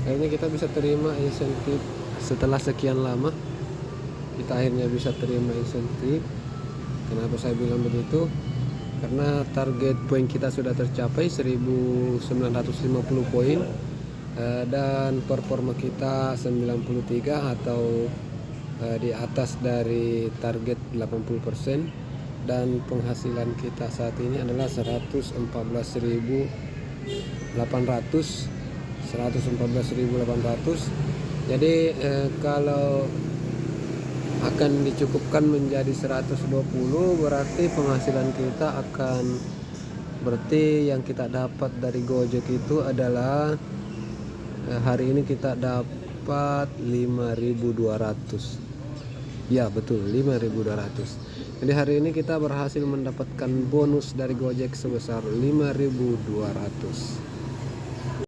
Akhirnya kita bisa terima insentif setelah sekian lama. Kita akhirnya bisa terima insentif. Kenapa saya bilang begitu? Karena target poin kita sudah tercapai 1950 poin, dan performa kita 93 atau di atas dari target 80%, dan penghasilan kita saat ini adalah 114.800. Jadi kalau akan dicukupkan menjadi 120, berarti penghasilan kita berarti yang kita dapat dari Gojek itu adalah hari ini kita dapat 5.200. Ya betul, 5.200. Jadi hari ini kita berhasil mendapatkan bonus dari Gojek sebesar 5.200.